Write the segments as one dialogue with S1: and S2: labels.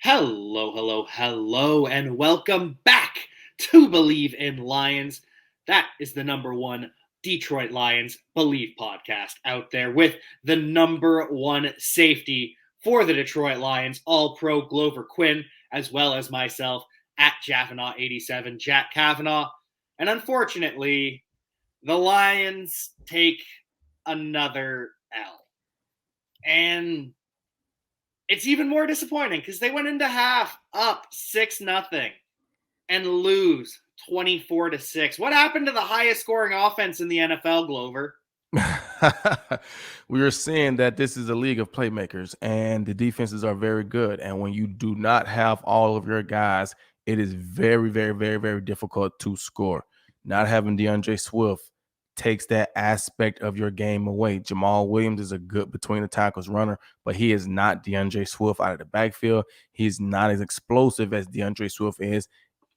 S1: Hello, hello, hello, and welcome back to Believe in Lions. That is the number one Detroit Lions Believe podcast out there with the number one safety for the Detroit Lions, All Pro Glover Quin, as well as myself at Cavanagh87, Jack Cavanagh. And unfortunately, the Lions take another L. And it's even more disappointing because they went into half up 6-0 and lose 24-6. What happened to the highest scoring offense in the NFL, Glover?
S2: We are seeing that this is a league of playmakers and the defenses are very good. And when you do not have all of your guys, it is very, very, very, very difficult to score. Not having DeAndre Swift takes that aspect of your game away. Jamal Williams is a good between the tackles runner, but he is not DeAndre Swift out of the backfield. He's not as explosive as DeAndre Swift is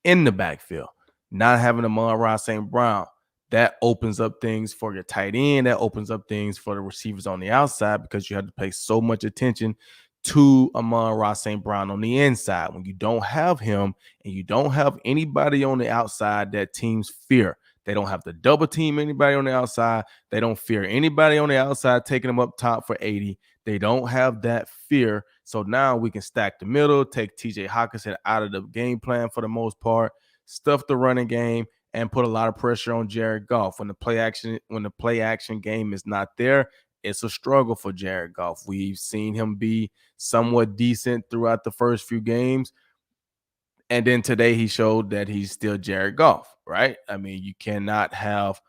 S2: in the backfield. Not having Amon-Ra St. Brown, that opens up things for your tight end. That opens up things for the receivers on the outside because you have to pay so much attention to Amon-Ra St. Brown on the inside. When you don't have him and you don't have anybody on the outside that teams fear, they don't have to double team anybody on the outside. They don't fear anybody on the outside taking them up top for 80. They don't have that fear. So now we can stack the middle, take TJ Hutchinson out of the game plan for the most part, stuff the running game, and put a lot of pressure on Jared Goff. When the play action game is not there, it's a struggle for Jared Goff. We've seen him be somewhat decent throughout the first few games. And then today he showed that he's still Jared Goff, right? I mean, you cannot have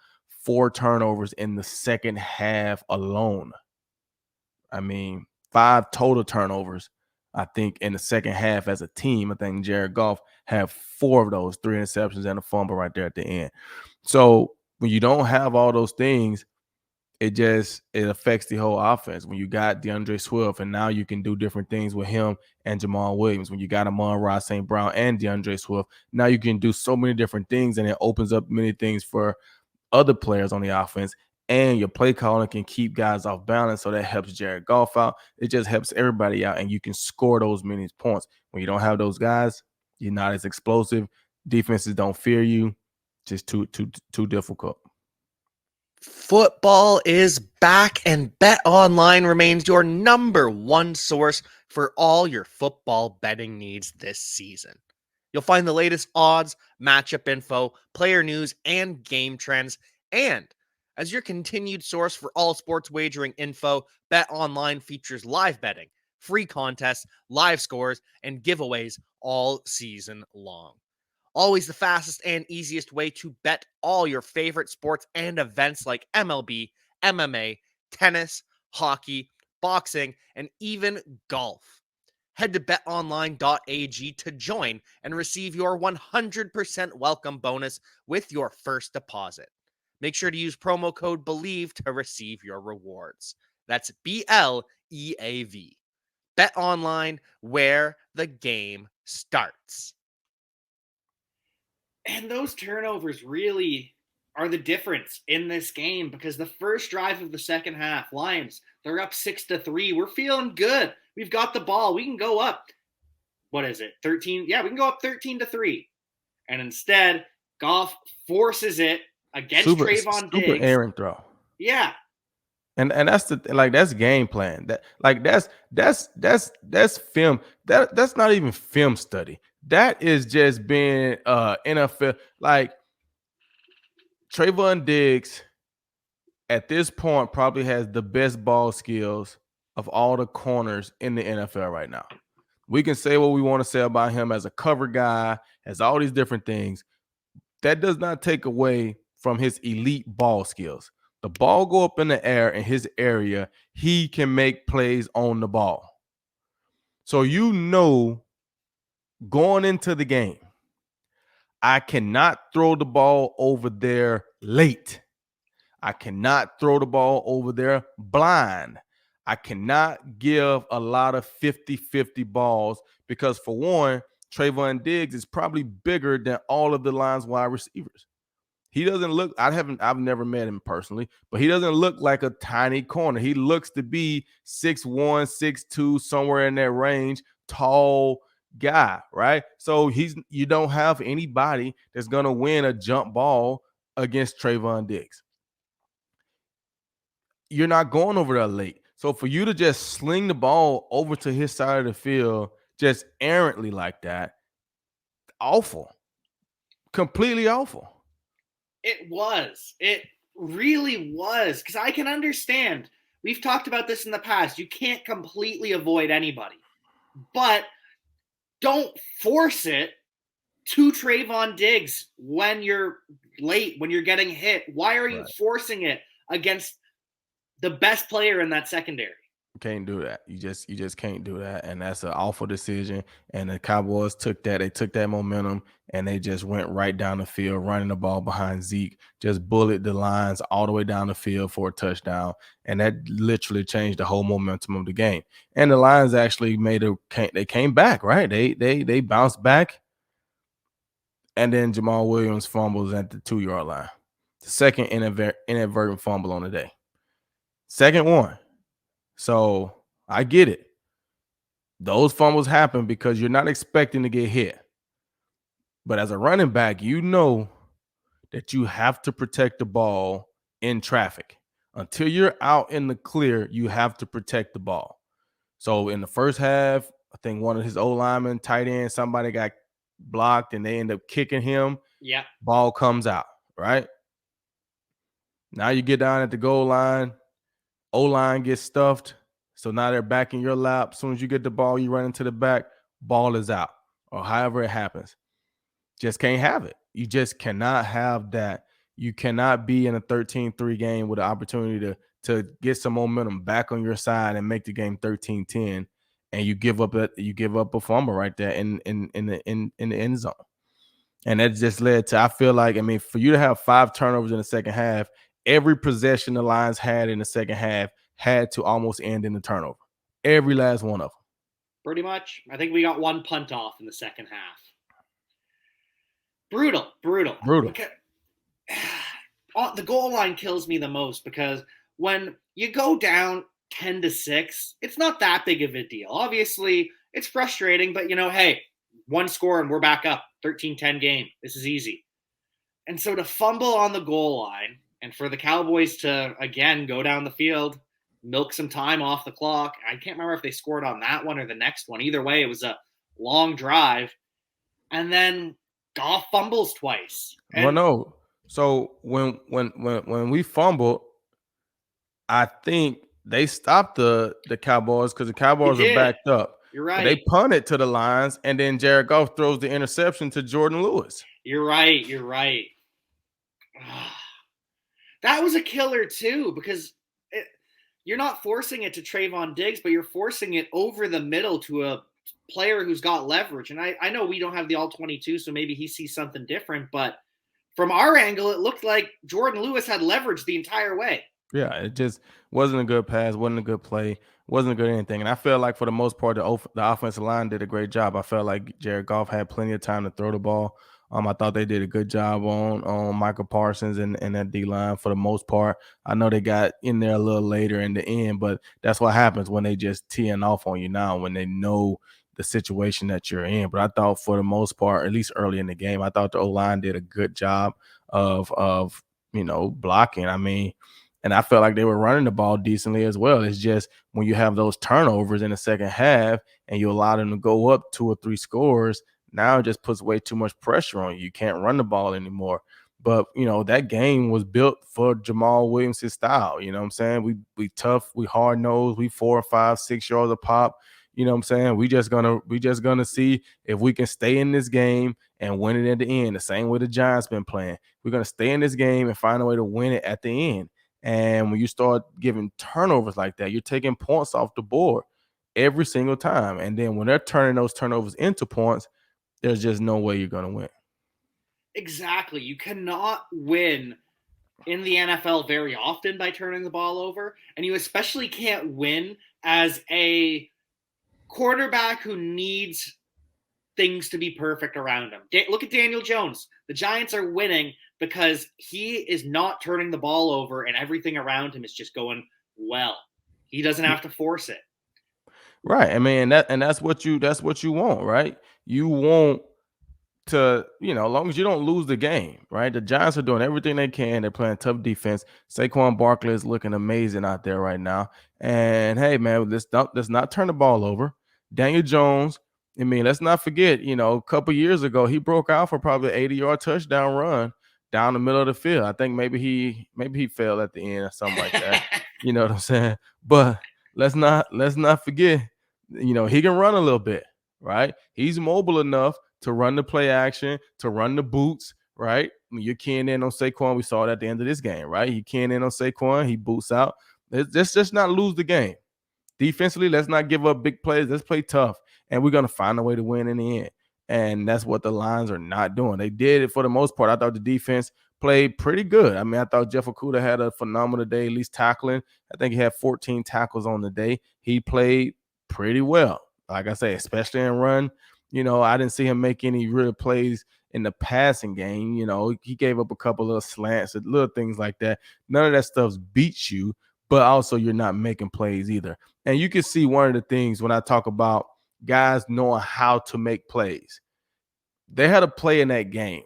S2: 4 turnovers in the second half alone. I mean, 5 total turnovers, I think, in the second half as a team. I think Jared Goff had 4 of those, 3 interceptions and a fumble right there at the end. So when you don't have all those things, it affects the whole offense. When you got DeAndre Swift and now you can do different things with him and Jamal Williams. When you got Amon-Ra St. Brown and DeAndre Swift, now you can do so many different things, and it opens up many things for other players on the offense. And your play calling can keep guys off balance, so that helps Jared Goff out. It just helps everybody out, and you can score those many points. When you don't have those guys, you're not as explosive. Defenses don't fear you. Just too difficult.
S3: Football is back, and BetOnline remains your number one source for all your football betting needs this season. You'll find the latest odds, matchup info, player news, and game trends. And as your continued source for all sports wagering info, BetOnline features live betting, free contests, live scores, and giveaways all season long. Always the fastest and easiest way to bet all your favorite sports and events like MLB, MMA, tennis, hockey, boxing, and even golf. Head to betonline.ag to join and receive your 100% welcome bonus with your first deposit. Make sure to use promo code BELIEVE to receive your rewards. That's BLEAV. BetOnline, where the game starts.
S1: And those turnovers really are the difference in this game because the first drive of the second half, Lions, they're up 6-3. We're feeling good. We've got the ball. We can go up. What is it? 13? Yeah, we can go up 13-3. And instead, Goff forces it against Trayvon Diggs.
S2: Super errant throw.
S1: Yeah.
S2: And that's that's game plan. That's film. That's not even film study. That is just being NFL. Like Trayvon Diggs at this point probably has the best ball skills of all the corners in the NFL right now. We can say what we want to say about him as a cover guy, as all these different things. That does not take away from his elite ball skills. The ball go up in the air in his area, he can make plays on the ball. So going into the game, I cannot throw the ball over there late. I cannot throw the ball over there blind. I cannot give a lot of 50-50 balls because, for one, Trayvon Diggs is probably bigger than all of the Lions wide receivers. He doesn't look, I've never met him personally, but he doesn't look like a tiny corner. He looks to be 6'1", 6'2", somewhere in that range, tall, guy, right? So you don't have anybody that's gonna win a jump ball against Trayvon Diggs. You're not going over there late. So for you to just sling the ball over to his side of the field just errantly like that, awful. Completely awful.
S1: It was. It really was. Because I can understand. We've talked about this in the past. You can't completely avoid anybody. But don't force it to Trayvon Diggs when you're late, when you're getting hit. Why are you forcing it against the best player in that secondary?
S2: Can't do that. You just can't do that. And that's an awful decision. And the Cowboys took that. They took that momentum and they just went right down the field, running the ball behind Zeke, just bullet the lines all the way down the field for a touchdown. And that literally changed the whole momentum of the game. And the Lions actually they came back, right? They bounced back. And then Jamal Williams fumbles at the 2-yard line. The second inadvertent fumble on the day. Second one. So I get it. Those fumbles happen because you're not expecting to get hit. But as a running back, you know that you have to protect the ball in traffic. Until you're out in the clear, you have to protect the ball. So in the first half, I think one of his O-linemen, tight end, somebody got blocked and they end up kicking him.
S1: Yeah.
S2: Ball comes out, right? Now you get down at the goal line. O-line gets stuffed. So now they're back in your lap. As soon as you get the ball, you run into the back, ball is out. Or however it happens. Just can't have it. You just cannot have that. You cannot be in a 13-3 game with an opportunity to get some momentum back on your side and make the game 13-10, and you give up a fumble right there in the end zone. And that just led to, I feel like, I mean, for you to have 5 turnovers in the second half, every possession the Lions had in the second half had to almost end in a turnover. Every last one of them.
S1: Pretty much. I think we got one punt off in the second half. Brutal. Okay. The goal line kills me the most because when you go down 10-6, it's not that big of a deal. Obviously, it's frustrating, but hey, one score and we're back up. 13-10 game. This is easy. And so to fumble on the goal line and for the Cowboys to, again, go down the field, milk some time off the clock. I can't remember if they scored on that one or the next one. Either way, it was a long drive. And then Goff fumbles twice.
S2: Well, no. So when we fumbled, I think they stopped the Cowboys because the Cowboys were backed up.
S1: You're right.
S2: But they punted to the Lions, and then Jared Goff throws the interception to Jordan Lewis.
S1: You're right. That was a killer too because you're not forcing it to Trayvon Diggs, but you're forcing it over the middle to a player who's got leverage. And I know we don't have the all-22, so maybe he sees something different. But from our angle, it looked like Jordan Lewis had leverage the entire way.
S2: Yeah, it just wasn't a good pass, wasn't a good play, wasn't a good anything. And I felt like for the most part, the offensive line did a great job. I felt like Jared Goff had plenty of time to throw the ball. I thought they did a good job on Michael Parsons and that D-line for the most part. I know they got in there a little later in the end, but that's what happens when they just teeing off on you now, when they know the situation that you're in. But I thought for the most part, at least early in the game, I thought the O-line did a good job of blocking. I mean, and I felt like they were running the ball decently as well. It's just when you have those turnovers in the second half and you allow them to go up 2 or 3 scores, now it just puts way too much pressure on you. You can't run the ball anymore. But, that game was built for Jamal Williams' style. You know what I'm saying? We tough, we hard-nosed, we 4 or 5, 6 yards a pop. You know what I'm saying? We just gonna see if we can stay in this game and win it at the end, the same way the Giants been playing. We're gonna stay in this game and find a way to win it at the end. And when you start giving turnovers like that, you're taking points off the board every single time. And then when they're turning those turnovers into points, there's just no way you're going to win.
S1: Exactly. You cannot win in the NFL very often by turning the ball over. And you especially can't win as a quarterback who needs things to be perfect around him. Look at Daniel Jones. The Giants are winning because he is not turning the ball over and everything around him is just going well. He doesn't have to force it.
S2: Right. I mean, that's what you want, right? You want to, as long as you don't lose the game, right? The Giants are doing everything they can. They're playing tough defense. Saquon Barkley is looking amazing out there right now. And hey, man, let's not turn the ball over. Daniel Jones, I mean, let's not forget, a couple years ago, he broke out for probably an 80-yard touchdown run down the middle of the field. I think maybe he fell at the end or something like that. You know what I'm saying? But let's not forget, he can run a little bit, right? He's mobile enough to run the play action, to run the boots, right? You're keying in on Saquon. We saw it at the end of this game, right? He keying in on Saquon. He boots out. Let's just not lose the game. Defensively, let's not give up big plays. Let's play tough, and we're going to find a way to win in the end. And that's what the Lions are not doing. They did it for the most part. I thought the defense played pretty good. I mean, I thought Jeff Okudah had a phenomenal day, at least tackling. I think he had 14 tackles on the day. He played pretty well. Like I say, especially in run. I didn't see him make any real plays in the passing game. He gave up a couple of slants and little things like that. None of that stuff beats you, but also you're not making plays either. And you can see one of the things when I talk about guys knowing how to make plays. They had a play in that game.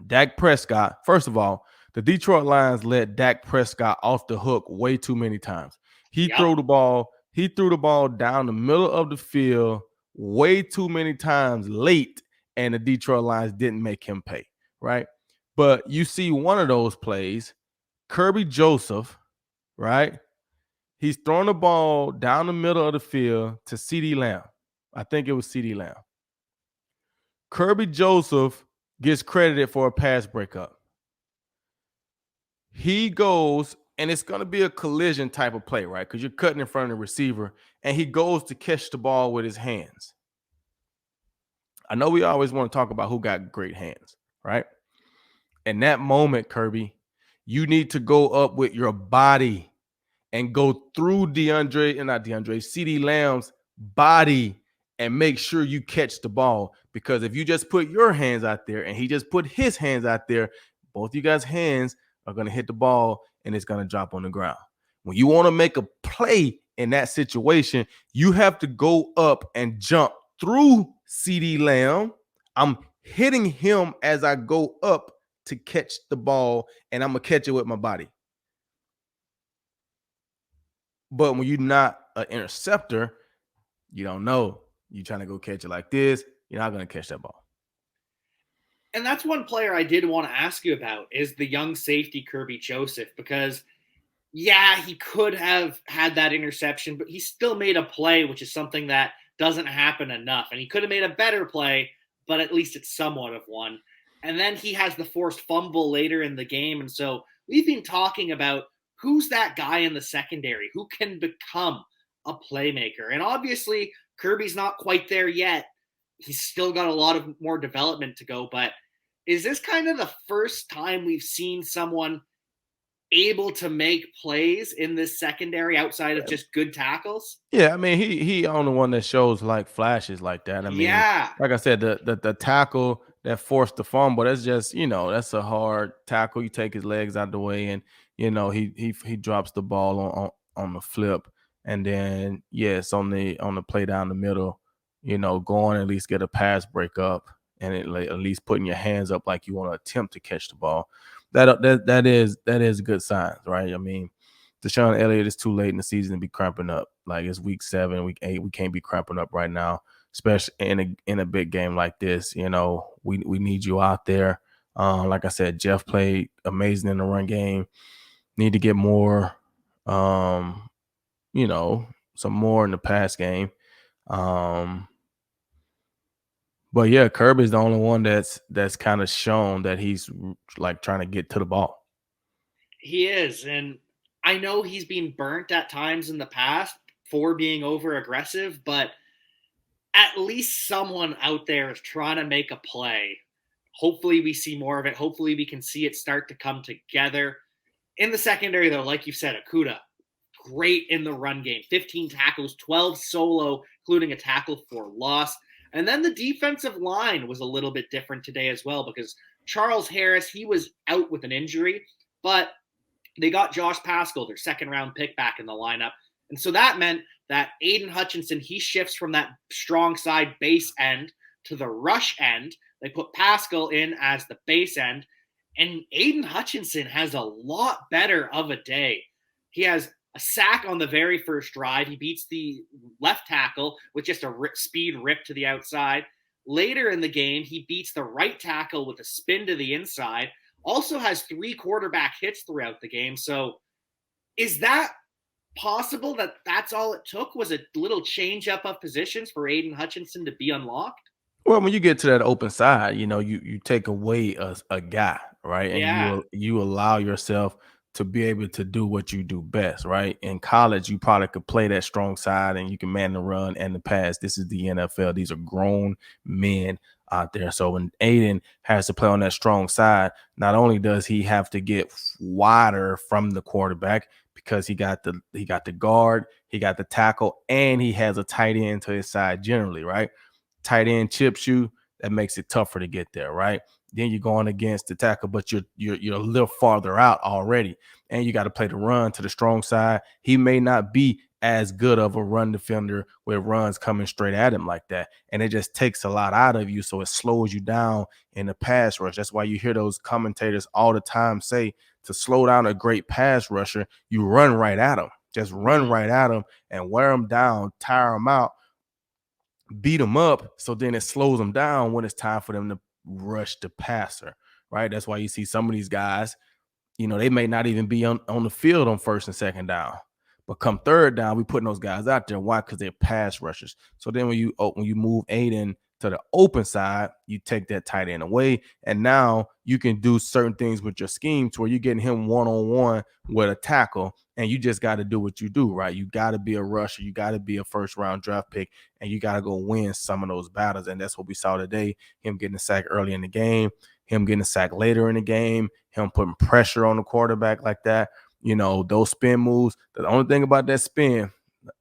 S2: Dak Prescott, first of all, the Detroit Lions let Dak Prescott off the hook way too many times. He threw the ball down the middle of the field way too many times late, and the Detroit Lions didn't make him pay, right? But you see one of those plays, Kirby Joseph, right? He's throwing the ball down the middle of the field to CeeDee Lamb. I think it was CeeDee Lamb. Kirby Joseph gets credited for a pass breakup. He goes, and it's going to be a collision type of play, right? Because you're cutting in front of the receiver, and he goes to catch the ball with his hands. I know we always want to talk about who got great hands, right? In that moment, Kirby, you need to go up with your body and go through CeeDee Lamb's body and make sure you catch the ball. Because if you just put your hands out there and he just put his hands out there, both you guys' hands are going to hit the ball and it's going to drop on the ground. When you want to make a play in that situation, you have to go up and jump through CeeDee Lamb. I'm hitting him as I go up to catch the ball, and I'm going to catch it with my body. But when you're not an interceptor, you don't know. You're trying to go catch it like this, you're not going to catch that ball.
S1: And that's one player I did want to ask you about is the young safety Kirby Joseph, because yeah, he could have had that interception, but he still made a play, which is something that doesn't happen enough. And he could have made a better play, but at least it's somewhat of one. And then he has the forced fumble later in the game. And so we've been talking about who's that guy in the secondary who can become a playmaker. And obviously, Kirby's not quite there yet. He's still got a lot of more development to go. But is this kind of the first time we've seen someone able to make plays in this secondary outside of just good tackles?
S2: Yeah, I mean, he on the one that shows like flashes like that. I mean, like I said, the tackle that forced the fumble, that's just, that's a hard tackle. You take his legs out of the way and, he drops the ball on the flip. And then, yes, on the play down the middle, going at least get a pass break up and at least putting your hands up like you want to attempt to catch the ball. That is good signs, right? I mean, Deshaun Elliott is too late in the season to be cramping up. Like it's week 7, week 8. We can't be cramping up right now, especially in a big game like this. We need you out there. Like I said, Jeff played amazing in the run game. Need to get more, some more in the pass game. But yeah, Kirby's the only one that's kind of shown that he's like trying to get to the ball.
S1: He is. And I know he's been burnt at times in the past for being over aggressive, but at least someone out there is trying to make a play. Hopefully we see more of it. Hopefully we can see it start to come together. In the secondary, though, like you said, Okudah, great in the run game. 15 tackles, 12 solo, including a tackle for loss. And then the defensive line was a little bit different today as well because Charles Harris, he was out with an injury, but they got Josh Paschal, their second-round pick, back in the lineup. And so that meant that Aidan Hutchinson, he shifts from that strong side base end to the rush end. They put Pascal in as the base end. And Aidan Hutchinson has a lot better of a day. He has a sack on the very first drive. He beats the left tackle with just a speed rip to the outside. Later in the game, he beats the right tackle with a spin to the inside. Also has 3 quarterback hits throughout the game. So is that possible that that's all it took was a little change up of positions for Aidan Hutchinson to be unlocked?
S2: Well, when you get to that open side, you take away a guy, right? And
S1: Yeah.
S2: you allow yourself to be able to do what you do best, right? In college, you probably could play that strong side and you can man the run and the pass. This is the NFL. These are grown men out there. So when Aidan has to play on that strong side, not only does he have to get wider from the quarterback because he got the guard, he got the tackle, and he has a tight end to his side generally, right? Tight end chips you, that makes it tougher to get there, right? Then you're going against the tackle, but you're a little farther out already, and you got to play the run to the strong side. He may not be as good of a run defender with runs coming straight at him like that, and it just takes a lot out of you, so it slows you down in the pass rush. That's why you hear those commentators all the time say to slow down a great pass rusher, you run right at him. Just run right at him and wear him down, tire him out, beat them up, so then it slows them down when it's time for them to rush the passer, right? That's why you see some of these guys, they may not even be on the field on first and second down. But come third down, we putting those guys out there. Why? Because they're pass rushers. So then when you move Aidan to the open side, you take that tight end away, and now you can do certain things with your scheme to where you're getting him one-on-one with a tackle, and you just got to do what you do, right? You got to be a rusher. You got to be a first-round draft pick, and you got to go win some of those battles, and that's what we saw today, him getting a sack early in the game, him getting a sack later in the game, him putting pressure on the quarterback like that. Those spin moves, the only thing about that spin,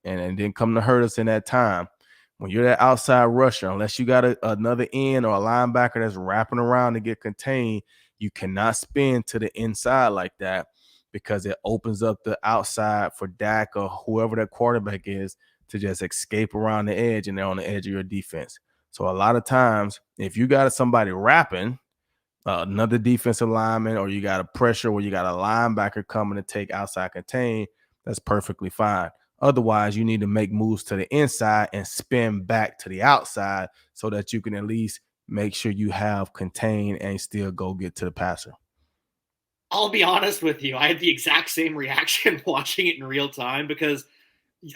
S2: and it didn't come to hurt us in that time, when you're that outside rusher, unless you got another end or a linebacker that's wrapping around to get contained, you cannot spin to the inside like that because it opens up the outside for Dak or whoever that quarterback is to just escape around the edge, and they're on the edge of your defense. So a lot of times, if you got somebody wrapping, another defensive lineman, or you got a pressure where you got a linebacker coming to take outside contain, that's perfectly fine. Otherwise, you need to make moves to the inside and spin back to the outside so that you can at least make sure you have contain and still go get to the passer.
S1: I'll be honest with you. I had the exact same reaction watching it in real time because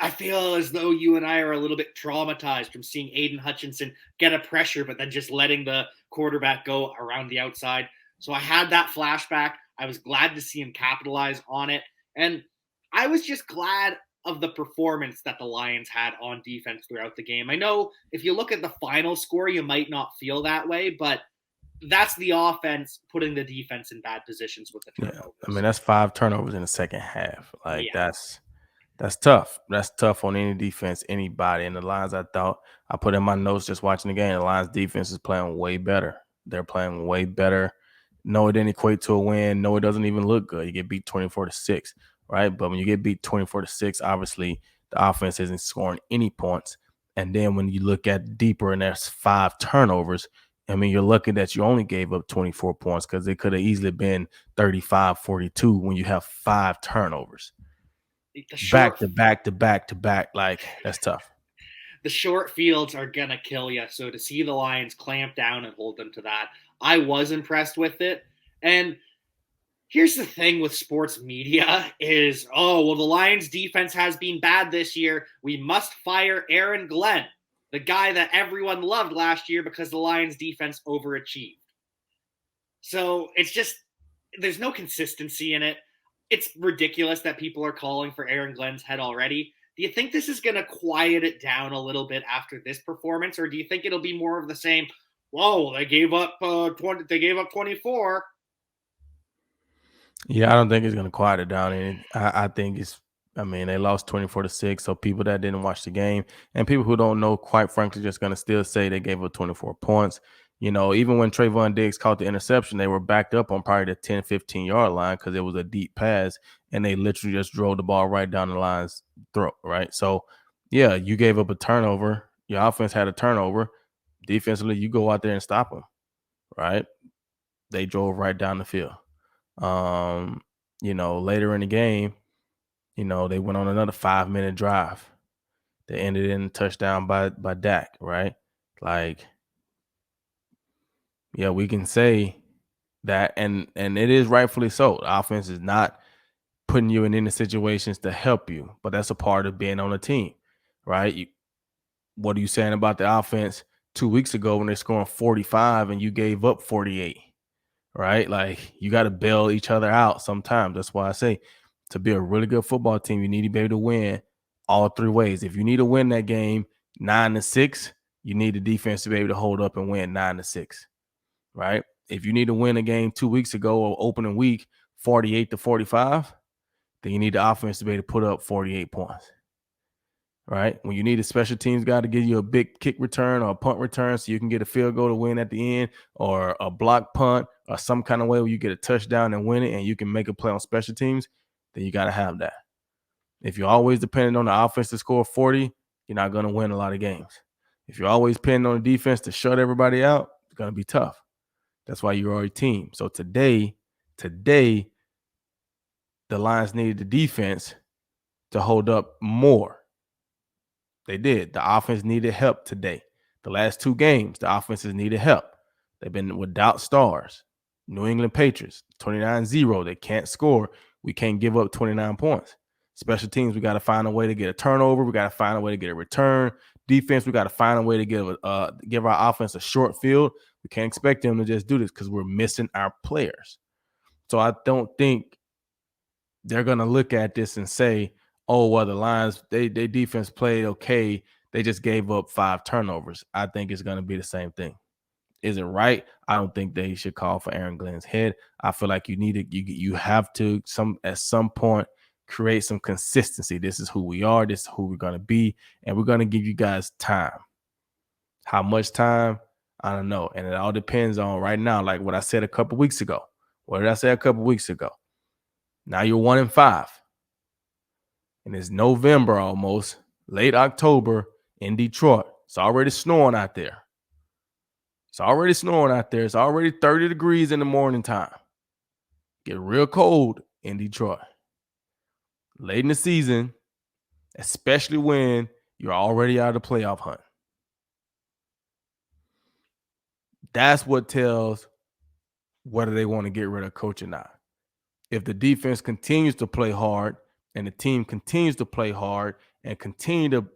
S1: I feel as though you and I are a little bit traumatized from seeing Aidan Hutchinson get a pressure, but then just letting the quarterback go around the outside. So I had that flashback. I was glad to see him capitalize on it. And I was just glad of the performance that the Lions had on defense throughout the game. I know if you look at the final score, you might not feel that way, but that's the offense putting the defense in bad positions with the turnovers.
S2: Yeah, I mean, that's 5 turnovers in the second half. Like,
S1: yeah.
S2: That's tough. That's tough on any defense, anybody. And the Lions, I put in my notes just watching the game, the Lions defense is playing way better. They're playing way better. No, it didn't equate to a win. No, it doesn't even look good. You get beat 24-6, right? But when you get beat 24-6, obviously the offense isn't scoring any points. And then when you look at deeper and there's 5 turnovers, I mean, you're lucky that you only gave up 24 points because it could have easily been 35-42 when you have 5 turnovers. Back to back, like, that's tough.
S1: The short fields are going to kill you. So to see the Lions clamp down and hold them to that, I was impressed with it. And here's the thing with sports media is, the Lions defense has been bad this year. We must fire Aaron Glenn, the guy that everyone loved last year because the Lions defense overachieved. So it's just, there's no consistency in it. It's ridiculous that people are calling for Aaron Glenn's head already. Do you think this is going to quiet it down a little bit after this performance, or do you think it'll be more of the same? Whoa, they gave up 20. They gave up 24.
S2: Yeah, I don't think it's going to quiet it down. And I think they lost 24-6. So people that didn't watch the game and people who don't know, quite frankly, just going to still say they gave up 24 points. Even when Trayvon Diggs caught the interception, they were backed up on probably the 10, 15-yard line because it was a deep pass, and they literally just drove the ball right down the line's throat, right? So, yeah, you gave up a turnover. Your offense had a turnover. Defensively, you go out there and stop them, right? They drove right down the field. Later in the game, they went on another 5-minute drive. They ended in a touchdown by Dak, right? Like, yeah, we can say that, and it is rightfully so. The offense is not putting you in any situations to help you, but that's a part of being on a team, right? What are you saying about the offense 2 weeks ago when they're scoring 45 and you gave up 48, right? Like, you got to bail each other out sometimes. That's why I say, to be a really good football team, you need to be able to win all three ways. If you need to win that game 9-6, you need the defense to be able to hold up and win 9-6, right? If you need to win a game 2 weeks ago or opening week 48-45, then you need the offense to be able to put up 48 points, right? When you need a special teams guy to give you a big kick return or a punt return so you can get a field goal to win at the end, or a block punt or some kind of way where you get a touchdown and win it and you can make a play on special teams, then you got to have that. If you're always dependent on the offense to score 40, you're not going to win a lot of games. If you're always depending on the defense to shut everybody out, it's going to be tough. That's why you're a team. So today, the Lions needed the defense to hold up more. They did. The offense needed help today. The last two games, the offenses needed help. They've been without stars. New England Patriots, 29-0. They can't score. We can't give up 29 points. Special teams, we got to find a way to get a turnover. We got to find a way to get a return. Defense, we got to find a way to give our offense a short field. We can't expect them to just do this because we're missing our players. So I don't think they're going to look at this and say, oh, well, the Lions, they defense played okay. They just gave up 5 turnovers. I think it's going to be the same thing. Is it right? I don't think they should call for Aaron Glenn's head. I feel like you have to at some point create some consistency. This is who we are. This is who we're going to be. And we're going to give you guys time. How much time? I don't know. And it all depends on right now, like what I said a couple weeks ago. What did I say a couple weeks ago? Now you're 1-5. And it's November almost, late October in Detroit. It's already snowing out there. It's already 30 degrees in the morning time. Get real cold in Detroit. Late in the season, especially when you're already out of the playoff hunt. That's what tells whether they want to get rid of coach or not. If the defense continues to play hard and the team continues to play hard and continue to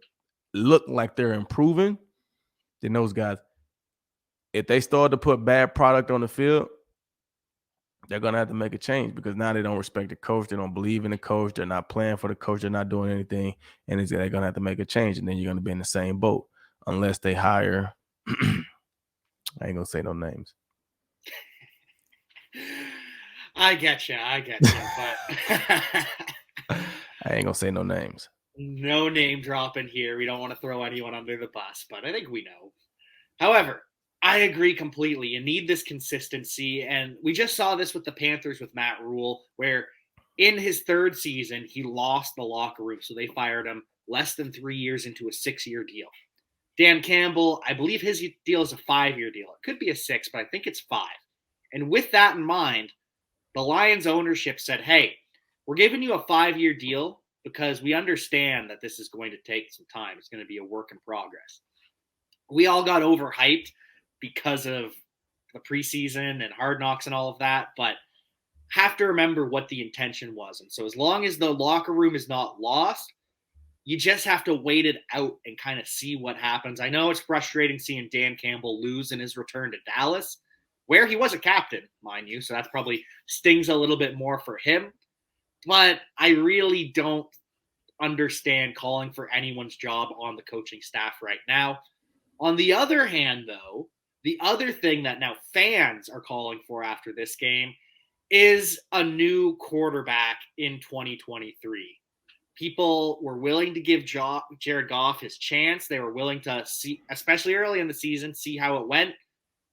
S2: look like they're improving, then those guys, if they start to put bad product on the field, they're going to have to make a change because now they don't respect the coach. They don't believe in the coach. They're not playing for the coach. They're not doing anything. And they're going to have to make a change. And then you're going to be in the same boat unless they hire – I ain't going to say no names.
S1: I get you, but
S2: I ain't going to say no names.
S1: No name dropping here. We don't want to throw anyone under the bus, but I think we know. However, I agree completely. You need this consistency, and we just saw this with the Panthers with Matt Rule, where in his third season, he lost the locker room, so they fired him less than 3 years into a 6-year deal. Dan Campbell, I believe his deal is a 5-year deal. It could be a 6, but I think it's 5. And with that in mind, the Lions ownership said, hey, we're giving you a 5-year deal because we understand that this is going to take some time. It's going to be a work in progress. We all got overhyped because of the preseason and Hard Knocks and all of that, but have to remember what the intention was. And so as long as the locker room is not lost, you just have to wait it out and kind of see what happens. I know it's frustrating seeing Dan Campbell lose in his return to Dallas, where he was a captain, mind you, so that probably stings a little bit more for him. But I really don't understand calling for anyone's job on the coaching staff right now. On the other hand, though, the other thing that now fans are calling for after this game is a new quarterback in 2023. People were willing to give Jared Goff his chance. They were willing to see, especially early in the season, see how it went.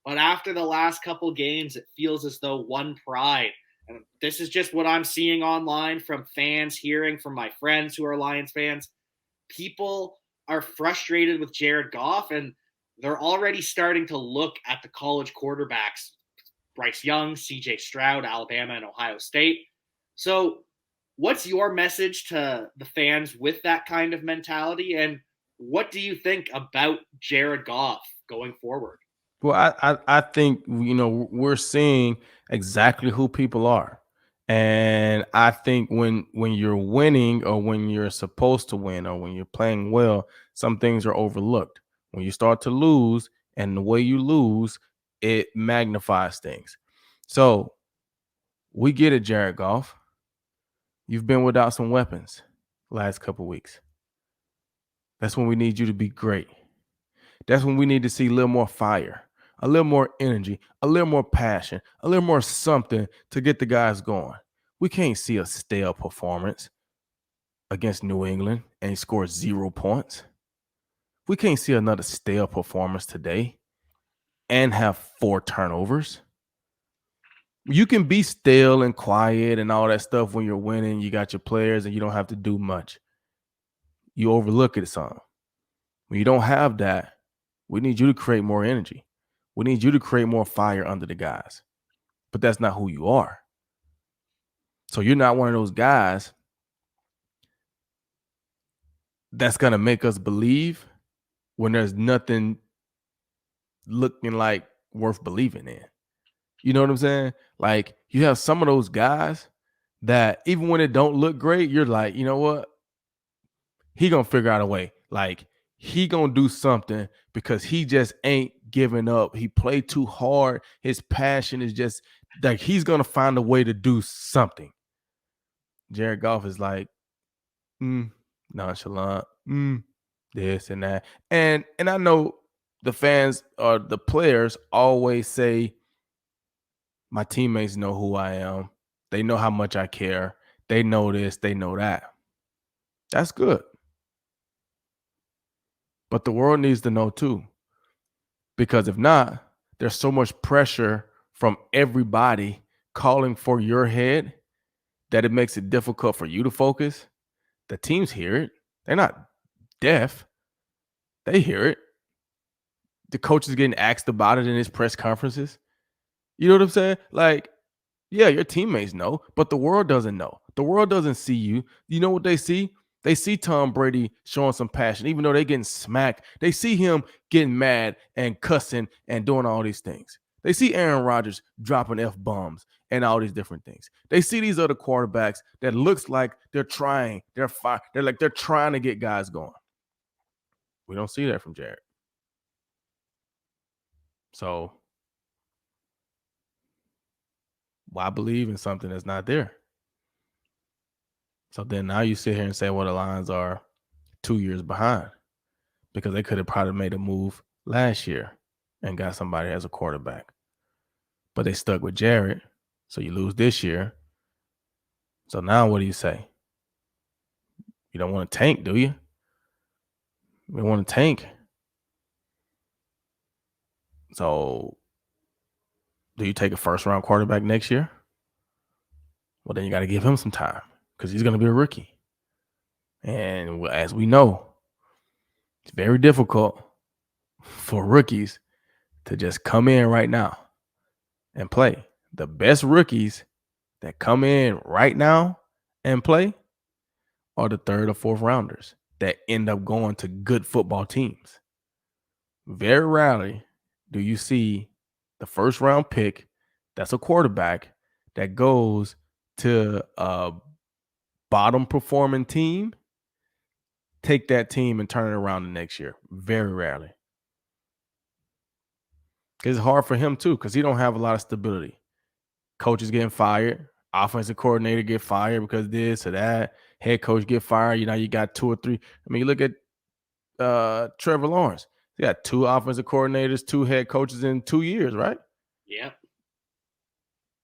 S1: But after the last couple games, it feels as though one pride. And this is just what I'm seeing online from fans, hearing from my friends who are Lions fans. People are frustrated with Jared Goff, and they're already starting to look at the college quarterbacks, Bryce Young, CJ Stroud, Alabama, and Ohio State. So, what's your message to the fans with that kind of mentality? And what do you think about Jared Goff going forward?
S2: Well, I think we're seeing exactly who people are, and I think when you're winning or when you're supposed to win or when you're playing well, some things are overlooked. When you start to lose, and the way you lose, it magnifies things. So we get it, Jared Goff. You've been without some weapons last couple weeks. That's when we need you to be great. That's when we need to see a little more fire, a little more energy, a little more passion, a little more something to get the guys going. We can't see a stale performance against New England and score 0 points. We can't see another stale performance today and have 4 turnovers. You can be stale and quiet and all that stuff when you're winning. You got your players and you don't have to do much. You overlook it some. When you don't have that, we need you to create more energy. We need you to create more fire under the guys. But that's not who you are. So you're not one of those guys that's going to make us believe when there's nothing looking like worth believing in. You know what I'm saying? Like, you have some of those guys that even when it don't look great, you're like, you know what? He going to figure out a way. Like, he going to do something because he just ain't giving up. He played too hard. His passion is just like he's going to find a way to do something. Jared Goff is like, nonchalant, this and that. And I know the fans or the players always say, my teammates know who I am. They know how much I care. They know this, they know that. That's good. But the world needs to know too. Because if not, there's so much pressure from everybody calling for your head that it makes it difficult for you to focus. The teams hear it. They're not deaf. They hear it. The coach is getting asked about it in his press conferences. You know what I'm saying? Like, yeah, your teammates know, but the world doesn't know. The world doesn't see you. You know what they see? They see Tom Brady showing some passion, even though they're getting smacked. They see him getting mad and cussing and doing all these things. They see Aaron Rodgers dropping F-bombs and all these different things. They see these other quarterbacks that looks like they're trying. They're trying to get guys going. We don't see that from Jared. So why believe in something that's not there? So then now you sit here and say, well, the Lions are 2 years behind because they could have probably made a move last year and got somebody as a quarterback. But they stuck with Jared, so you lose this year. So now what do you say? You don't want to tank, do you? You want to tank. So do you take a first-round quarterback next year? Well, then you got to give him some time because he's going to be a rookie. And as we know, it's very difficult for rookies to just come in right now and play. The best rookies that come in right now and play are the 3rd or 4th rounders that end up going to good football teams. Very rarely do you see the 1st round pick that's a quarterback that goes to a bottom performing team, take that team and turn it around the next year. Very rarely. It's hard for him too because he don't have a lot of stability. Coaches getting fired, offensive coordinator get fired because this or that, head coach get fired. You know, you got 2 or 3. I mean, you look at Trevor Lawrence. He got 2 offensive coordinators, 2 head coaches in 2 years, right?
S1: Yeah.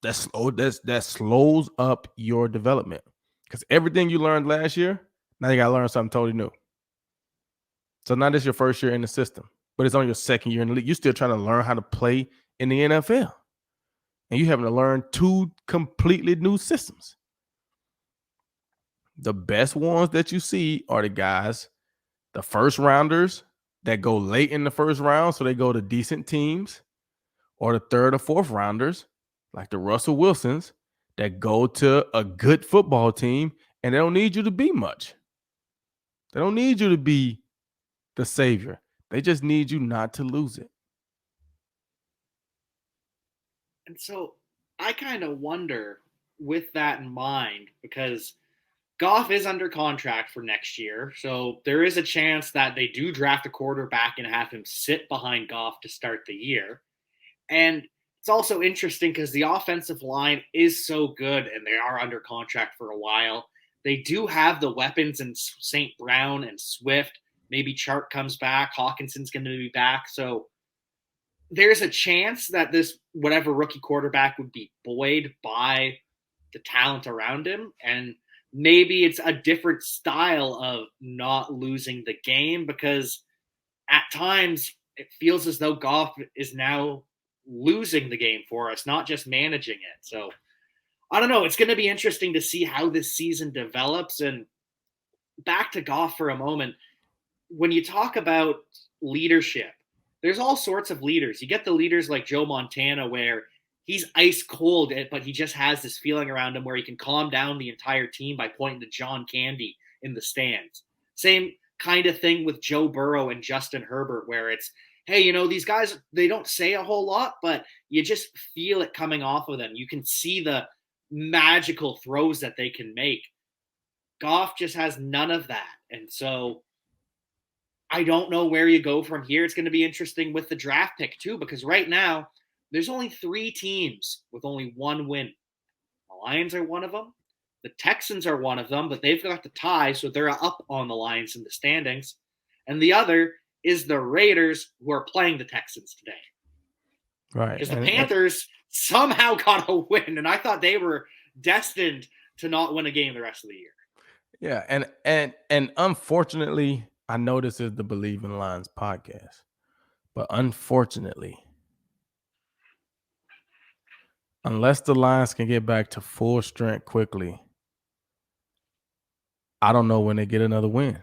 S2: That slows up your development because everything you learned last year, now you got to learn something totally new. So now this is your first year in the system, but it's on your 2nd year in the league. You're still trying to learn how to play in the NFL. And you having to learn 2 completely new systems. The best ones that you see are the guys, the first rounders that go late in the first round, so they go to decent teams, or the third or fourth rounders, like the Russell Wilsons, that go to a good football team, and they don't need you to be much. They don't need you to be the savior. They just need you not to lose it.
S1: And so I kind of wonder with that in mind, because Goff is under contract for next year. So there is a chance that they do draft a quarterback and have him sit behind Goff to start the year. And it's also interesting because the offensive line is so good and they are under contract for a while. They do have the weapons in St. Brown and Swift. Maybe Chark comes back. Hawkinson's going to be back. So there's a chance that this whatever rookie quarterback would be buoyed by the talent around him. And maybe it's a different style of not losing the game, because at times it feels as though Goff is now losing the game for us, not just managing it. So I don't know. It's going to be interesting to see how this season develops. And back to Goff for a moment. When you talk about leadership, there's all sorts of leaders. You get the leaders like Joe Montana, where he's ice cold, but he just has this feeling around him where he can calm down the entire team by pointing to John Candy in the stands. Same kind of thing with Joe Burrow and Justin Herbert, where it's, hey, you know, these guys, they don't say a whole lot, but you just feel it coming off of them. You can see the magical throws that they can make. Goff just has none of that. And so I don't know where you go from here. It's going to be interesting with the draft pick too, because right now there's only 3 teams with only 1 win. The Lions are one of them. The Texans are one of them, but they've got the tie, so they're up on the Lions in the standings. And the other is the Raiders, who are playing the Texans today.
S2: Right.
S1: Because the Panthers somehow got a win, and I thought they were destined to not win a game the rest of the year.
S2: Yeah, and unfortunately, I know this is the Believe in Lions podcast, but unfortunately, unless the Lions can get back to full strength quickly, I don't know when they get another win.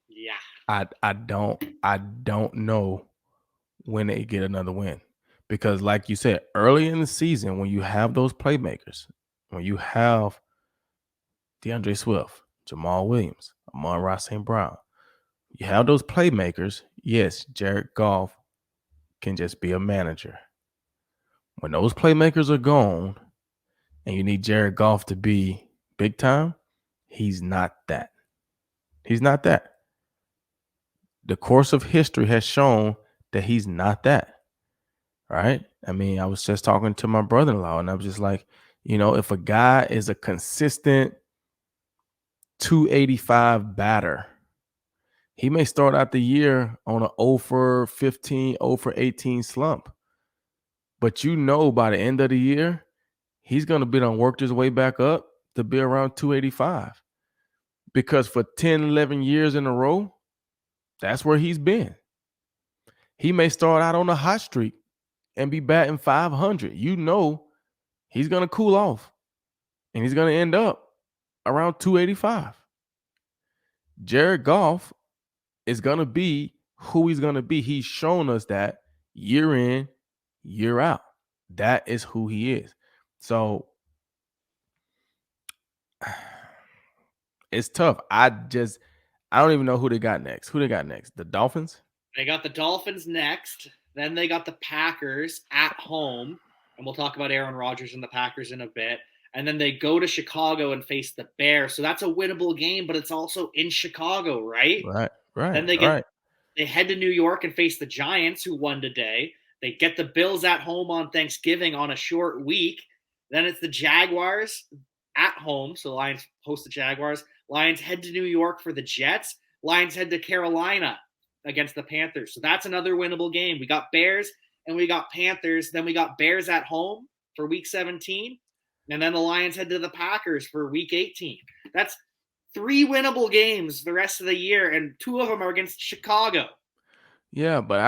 S1: Yeah.
S2: I don't know when they get another win. Because like you said, early in the season, when you have those playmakers, when you have DeAndre Swift, Jamal Williams, Amon-Ra St. Brown, you have those playmakers, yes, Jared Goff can just be a manager. When those playmakers are gone and you need Jared Goff to be big time, he's not that. He's not that. The course of history has shown that he's not that, right? I mean, I was just talking to my brother-in-law, and I was just like, you know, if a guy is a consistent 285 batter, he may start out the year on an 0 for 15, 0 for 18 slump. But you know by the end of the year, he's going to be done worked his way back up to be around 285. Because for 10, 11 years in a row, that's where he's been. He may start out on a hot streak and be batting 500. You know he's going to cool off, and he's going to end up around 285. Jared Goff is going to be who he's going to be. He's shown us that year in, year out. That is who he is. So it's tough. I don't even know who they got next. Who they got next? The Dolphins?
S1: They got the Dolphins next. Then they got the Packers at home. And we'll talk about Aaron Rodgers and the Packers in a bit. And then they go to Chicago and face the Bears. So that's a winnable game, but it's also in Chicago, right?
S2: Right.
S1: Then they head to New York and face the Giants, who won today. They get the Bills at home on Thanksgiving on a short week. Then it's the Jaguars at home. So Lions host the Jaguars. Lions head to New York for the Jets. Lions head to Carolina against the Panthers. So that's another winnable game. We got Bears and we got Panthers. Then we got Bears at home for week 17. And then the Lions head to the Packers for week 18. That's 3 winnable games the rest of the year, and 2 of them are against Chicago.
S2: Yeah, but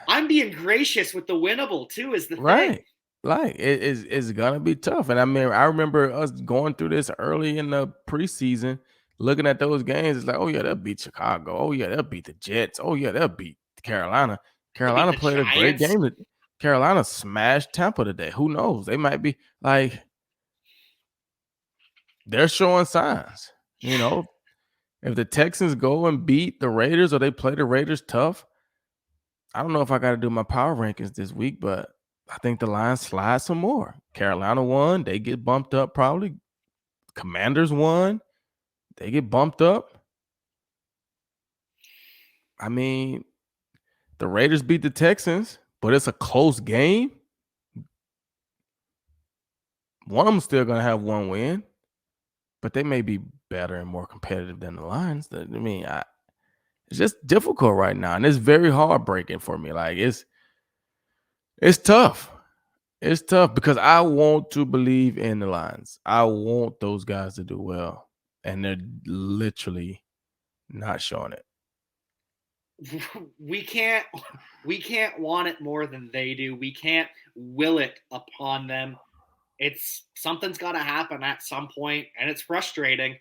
S2: I
S1: I'm being gracious with the winnable too, is the
S2: Right.
S1: thing.
S2: Like it's gonna be tough. And I mean, I remember us going through this early in the preseason, looking at those games. It's like, oh yeah, they'll beat Chicago. Oh yeah, they'll beat the Jets. Oh yeah, they'll beat Carolina.
S1: They'll beat
S2: Carolina
S1: the
S2: played a great
S1: Giants.
S2: game. Carolina smashed Tampa today. Who knows? They might be like they're showing signs. You know, if the Texans go and beat the Raiders or they play the Raiders tough, I don't know if I got to do my power rankings this week, but I think the Lions slide some more. Carolina won. They get bumped up probably. Commanders won. They get bumped up. I mean, the Raiders beat the Texans, but it's a close game. One of them still going to have one win, but they may be better and more competitive than the Lions. I mean, it's just difficult right now, and it's very heartbreaking for me. Like it's tough. It's tough because I want to believe in the Lions. I want those guys to do well, and they're literally not showing it.
S1: We can't want it more than they do. We can't will it upon them. It's something's got to happen at some point, and it's frustrating.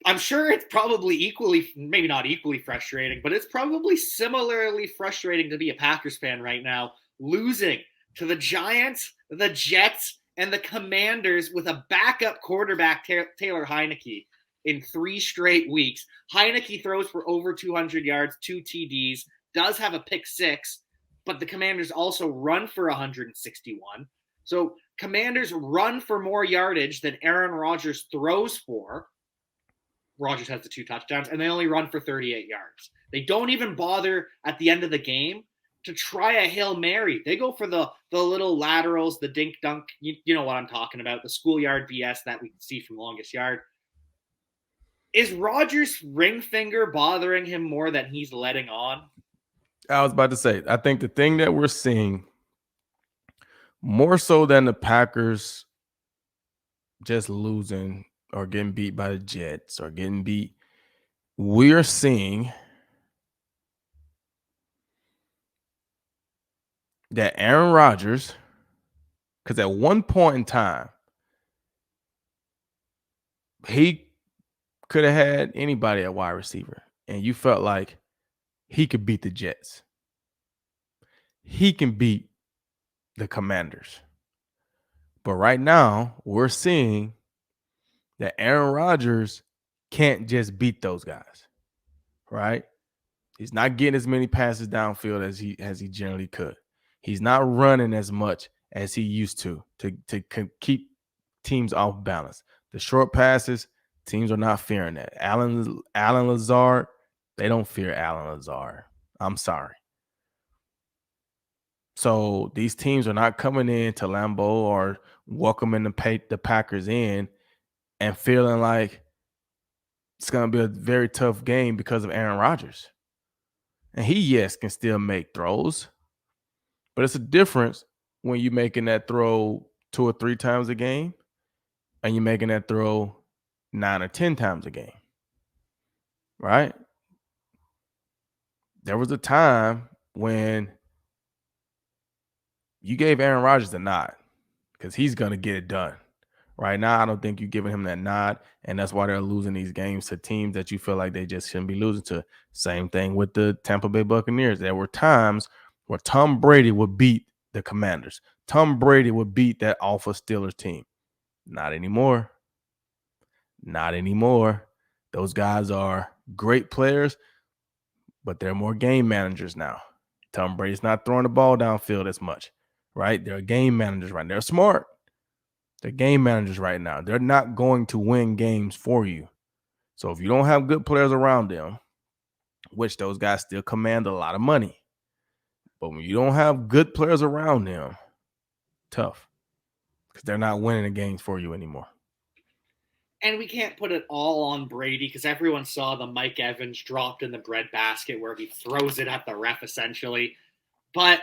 S1: I'm sure it's probably equally, maybe not equally frustrating, but it's probably similarly frustrating to be a Packers fan right now, losing to the Giants, the Jets, and the Commanders with a backup quarterback, Taylor Heineke, in 3 straight weeks. Heineke throws for over 200 yards, 2 TDs, does have a pick 6, but the Commanders also run for 161. So Commanders run for more yardage than Aaron Rodgers throws for. Rodgers has the 2 touchdowns, and they only run for 38 yards. They don't even bother at the end of the game to try a Hail Mary. They go for the little laterals, the dink dunk. You know what I'm talking about, the schoolyard BS that we see from Longest Yard. Is Rodgers' ring finger bothering him more than he's letting on?
S2: I was about to say, I think the thing that we're seeing more so than the Packers just losing or getting beat by the Jets or getting beat, we're seeing that Aaron Rodgers, because at one point in time, he could have had anybody at wide receiver, and you felt like he could beat the Jets. He can beat the Commanders. But right now, we're seeing that Aaron Rodgers can't just beat those guys, right? He's not getting as many passes downfield as he generally could. He's not running as much as he used to keep teams off balance. The short passes, teams are not fearing that. Allen Lazard, they don't fear Allen Lazard. I'm sorry. So these teams are not coming in to Lambeau or welcoming the Packers in and feeling like it's going to be a very tough game because of Aaron Rodgers. And he, yes, can still make throws, but it's a difference when you're making that throw 2 or 3 times a game and you're making that throw 9 or 10 times a game, right? There was a time when you gave Aaron Rodgers a nod because he's going to get it done. Right now, I don't think you're giving him that nod, and that's why they're losing these games to teams that you feel like they just shouldn't be losing to. Same thing with the Tampa Bay Buccaneers. There were times where Tom Brady would beat the Commanders. Tom Brady would beat that alpha Steelers team. Not anymore. Not anymore. Those guys are great players, but they're more game managers now. Tom Brady's not throwing the ball downfield as much, right? They're game managers right now. They're smart. They're game managers right now. They're not going to win games for you. So if you don't have good players around them, which those guys still command a lot of money, but when you don't have good players around them, tough, because they're not winning the games for you anymore.
S1: And we can't put it all on Brady because everyone saw the Mike Evans dropped in the breadbasket where he throws it at the ref essentially. But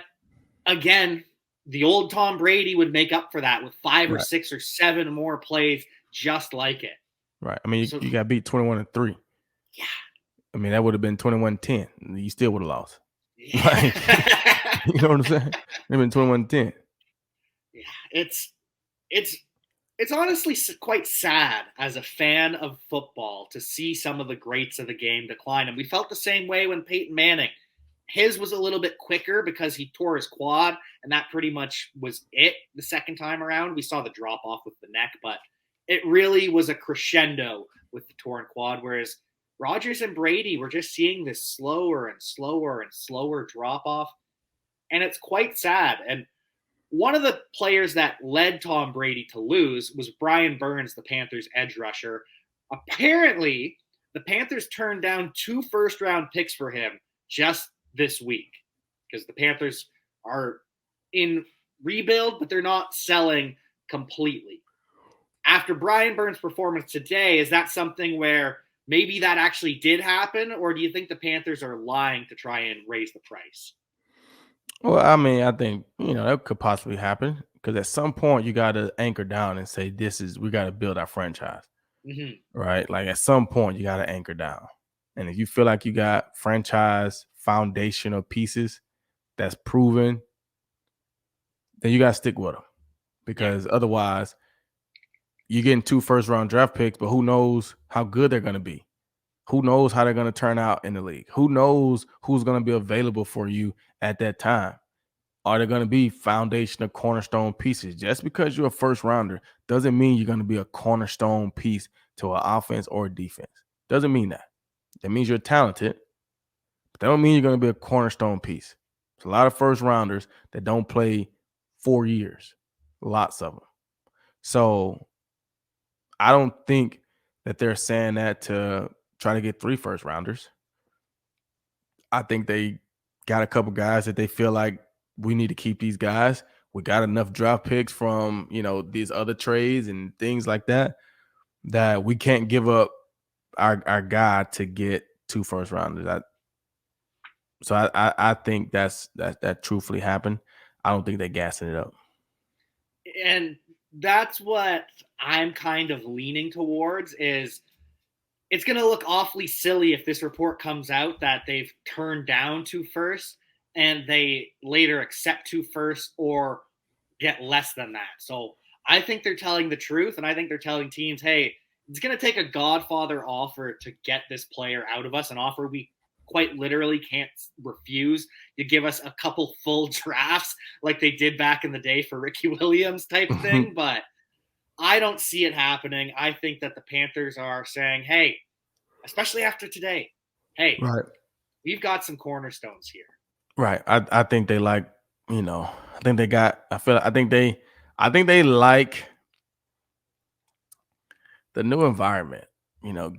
S1: again, the old Tom Brady would make up for that with 5 or 6 or 7 more plays just like it.
S2: Right. I mean, you got beat 21-3.
S1: Yeah.
S2: I mean, that would have been 21-10. You still would have lost. Like, you know what I'm saying? They've been 21-10.
S1: Yeah, it's it's honestly quite sad as a fan of football to see some of the greats of the game decline. And we felt the same way when Peyton Manning. His was a little bit quicker because he tore his quad, and that pretty much was it the second time around. We saw the drop off with the neck, but it really was a crescendo with the torn quad. Whereas Rodgers and Brady were just seeing this slower and slower and slower drop off. And it's quite sad. And one of the players that led Tom Brady to lose was Brian Burns, the Panthers' edge rusher. Apparently, the Panthers turned down 2 first-round picks for him just this week because the Panthers are in rebuild, but they're not selling completely. After Brian Burns' performance today, is that something where maybe that actually did happen, or do you think the Panthers are lying to try and raise the price?
S2: Well, I mean, I think, that could possibly happen because at some point you got to anchor down and say, we got to build our franchise, right? Like at some point you got to anchor down. And if you feel like you got franchise foundational pieces that's proven, then you got to stick with them because otherwise you're getting 2 first-round draft picks, but who knows how good they're going to be? Who knows how they're going to turn out in the league? Who knows who's going to be available for you at that time? Are they going to be foundational cornerstone pieces? Just because you're a first rounder doesn't mean you're going to be a cornerstone piece to an offense or a defense. Doesn't mean that. That means you're talented, but that don't mean you're going to be a cornerstone piece. There's a lot of first rounders that don't play 4 years. Lots of them. So I don't think that they're saying that to try to get 3 first rounders. I think they got a couple guys that they feel like we need to keep these guys. We got enough draft picks from, these other trades and things like that we can't give up our guy to get 2 first rounders. I think that truthfully happened. I don't think they're gassing it up.
S1: And that's what I'm kind of leaning towards is it's going to look awfully silly if this report comes out that they've turned down 2 firsts and they later accept 2 firsts or get less than that. So I think they're telling the truth, and I think they're telling teams, hey, it's going to take a Godfather offer to get this player out of us, an offer we quite literally can't refuse. You give us a couple full drafts like they did back in the day for Ricky Williams type thing, but I don't see it happening. I think that the Panthers are saying, hey, especially after today, hey,
S2: right,
S1: we've got some cornerstones here.
S2: Right. I think they like, I think they got, I think they like the new environment,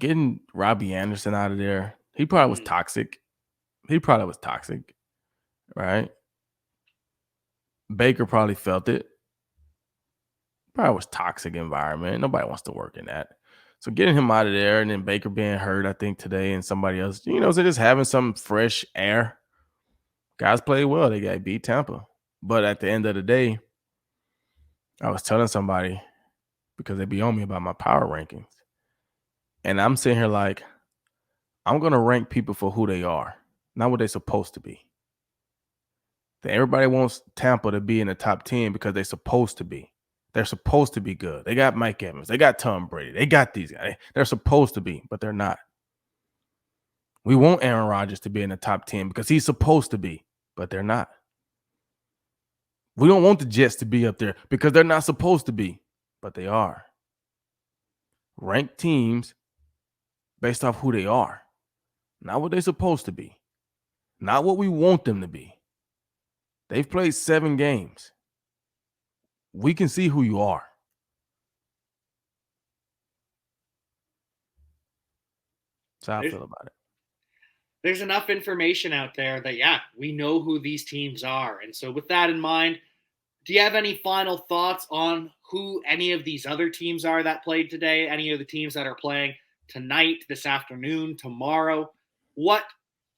S2: getting Robbie Anderson out of there. He probably was toxic. Right. Baker probably felt it. Probably was toxic environment. Nobody wants to work in that. So getting him out of there and then Baker being hurt, I think today, and somebody else, so just having some fresh air. Guys played well. They got beat Tampa. But at the end of the day, I was telling somebody because they be on me about my power rankings. And I'm sitting here like, I'm going to rank people for who they are, not what they're supposed to be. Everybody wants Tampa to be in the top 10 because they're supposed to be. They're supposed to be good. They got Mike Evans. They got Tom Brady. They got these guys. They're supposed to be, but they're not. We want Aaron Rodgers to be in the top 10 because he's supposed to be, but they're not. We don't want the Jets to be up there because they're not supposed to be, but they are. Rank teams based off who they are, not what they're supposed to be, not what we want them to be. They've played 7 games. We can see who you are. That's how I feel about it.
S1: There's enough information out there that, we know who these teams are. And so with that in mind, do you have any final thoughts on who any of these other teams are that played today? Any of the teams that are playing tonight, this afternoon, tomorrow? What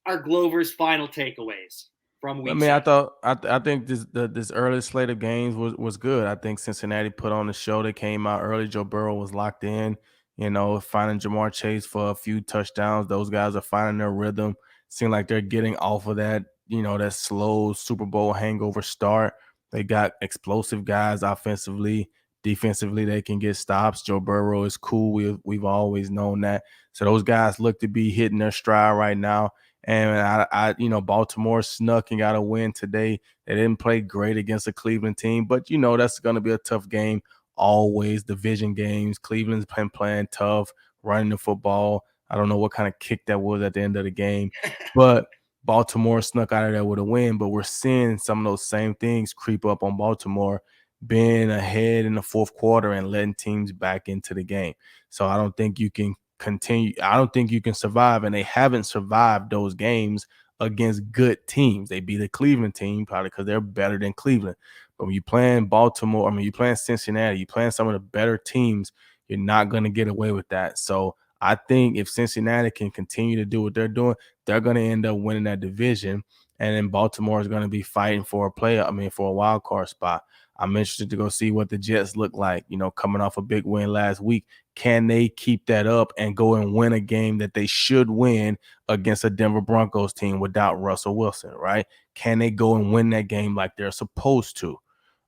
S1: are Glover's final takeaways from week 7?
S2: I think this early slate of games was good. I think Cincinnati put on the show. They came out early. Joe Burrow was locked in. Finding Jamar Chase for a few touchdowns. Those guys are finding their rhythm. Seem like they're getting off of that that slow Super Bowl hangover start. They got explosive guys offensively. Defensively, they can get stops. Joe Burrow is cool. We've always known that. So those guys look to be hitting their stride right now. And Baltimore snuck and got a win today. They didn't play great against a Cleveland team, but that's going to be a tough game. Always division games. Cleveland's been playing tough, running the football. I don't know what kind of kick that was at the end of the game, but Baltimore snuck out of there with a win. But we're seeing some of those same things creep up on Baltimore, being ahead in the fourth quarter and letting teams back into the game. So I don't think you can continue. I don't think you can survive, and they haven't survived those games against good teams. They beat a Cleveland team probably because they're better than Cleveland. But when you playing Baltimore, you playing Cincinnati, you playing some of the better teams, you're not going to get away with that. So I think if Cincinnati can continue to do what they're doing, they're going to end up winning that division. And then Baltimore is going to be fighting for for a wild card spot. I'm interested to go see what the Jets look like, coming off a big win last week. Can they keep that up and go and win a game that they should win against a Denver Broncos team without Russell Wilson, right? Can they go and win that game like they're supposed to?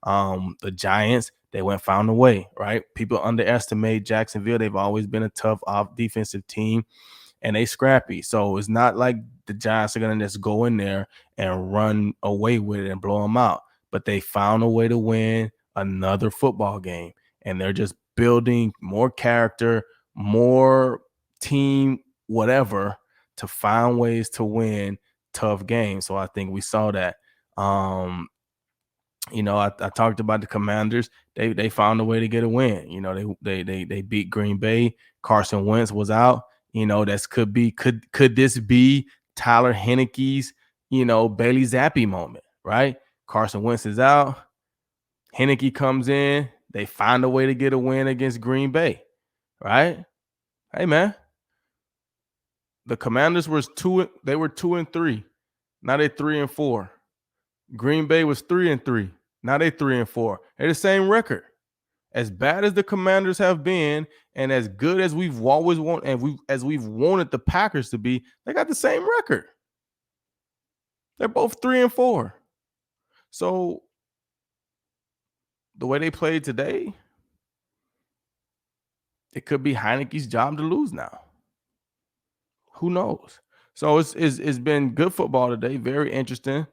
S2: The Giants, they found a way, right? People underestimate Jacksonville. They've always been a tough defensive team, and they scrappy. So it's not like the Giants are going to just go in there and run away with it and blow them out. But they found a way to win another football game, and they're just building more character, more team, whatever, to find ways to win tough games. So I think we saw that. I talked about the Commanders. They found a way to get a win. They beat Green Bay. Carson Wentz was out. Could this be Tyler Heineke's Bailey Zappi moment, right? Carson Wentz is out. Heineke comes in. They find a way to get a win against Green Bay, right? Hey man, the Commanders were 2-3. Now they're 3-4. Green Bay was 3-3. Now they're 3-4. They're the same record. As bad as the Commanders have been, and as good as we've always wanted, and as we've wanted the Packers to be, they got the same record. They're both 3-4. So the way they played today, it could be Heineke's job to lose now. Who knows? So it's been good football today. Very interesting.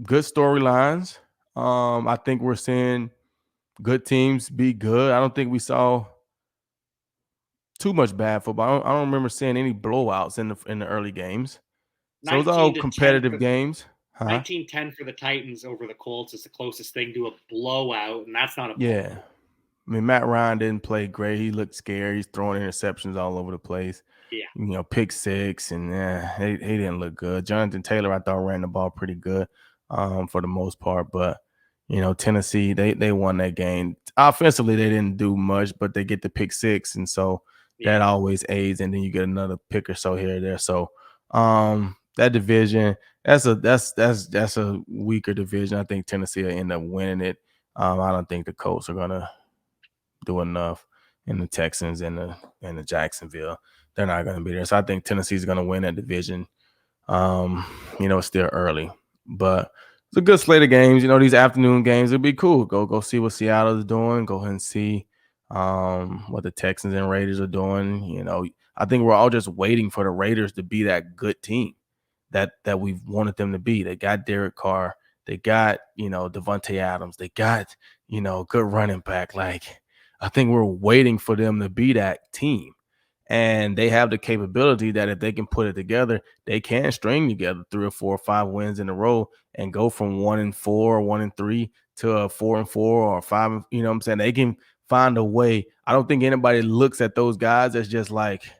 S2: Good storylines. I think we're seeing good teams be good. I don't think we saw too much bad football. I don't remember seeing any blowouts in the early games. So it's all competitive games.
S1: 19-10 for the Titans over the Colts is the closest thing to a blowout, and that's not a blowout.
S2: Yeah. Matt Ryan didn't play great. He looked scared. He's throwing interceptions all over the place.
S1: Yeah.
S2: Pick six, and he didn't look good. Jonathan Taylor, I thought, ran the ball pretty good for the most part. But, Tennessee, they won that game. Offensively, they didn't do much, but they get the pick six, and so that always aids. And then you get another pick or so here or there. So that division, that's a weaker division. I think Tennessee will end up winning it. I don't think the Colts are gonna do enough, and the Texans and the Jacksonville, they're not going to be there. So I think Tennessee's going to win that division. It's still early, but it's a good slate of games. These afternoon games, it'll be cool. Go see what Seattle's doing. Go ahead and see what the Texans and Raiders are doing. I think we're all just waiting for the Raiders to be that good team that we've wanted them to be. They got Derek Carr. They got, Devontae Adams. They got, good running back. Like, I think we're waiting for them to be that team. And they have the capability that if they can put it together, they can string together 3 or 4 or 5 wins in a row and go from 1-4 or 1-3 to a 4-4 or 5. You know what I'm saying? They can find a way. I don't think anybody looks at those guys as just like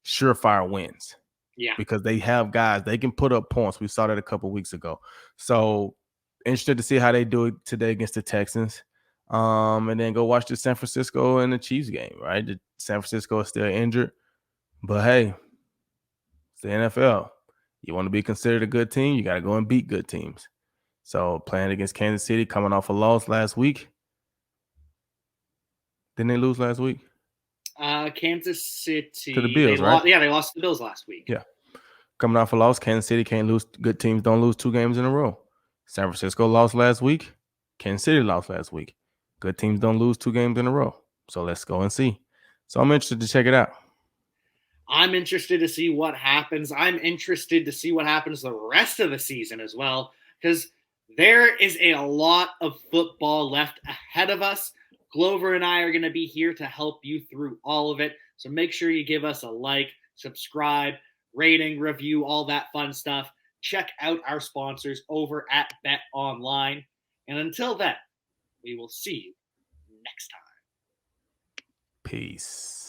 S2: surefire wins.
S1: Yeah.
S2: Because they have guys, they can put up points. We saw that a couple weeks ago. So interested to see how they do it today against the Texans. And then go watch the San Francisco and the Chiefs game, right? The San Francisco is still injured, but hey, it's the NFL. You want to be considered a good team, you got to go and beat good teams. So playing against Kansas City, coming off a loss last week. Didn't they lose last week?
S1: Kansas City
S2: to the Bills, right?
S1: They lost to the Bills last week.
S2: Yeah. coming off a loss. Kansas City can't lose. Good teams don't lose 2 games in a row. San Francisco lost last week. Kansas City lost last week. Good teams don't lose 2 games in a row. So let's go and see. So I'm interested to check it out.
S1: I'm interested to see what happens. I'm interested to see what happens the rest of the season as well, because there is a lot of football left ahead of us. Glover and I are going to be here to help you through all of it. So make sure you give us a like, subscribe, rating, review, all that fun stuff. Check out our sponsors over at Bet Online. And until then, we will see you next time.
S2: Peace.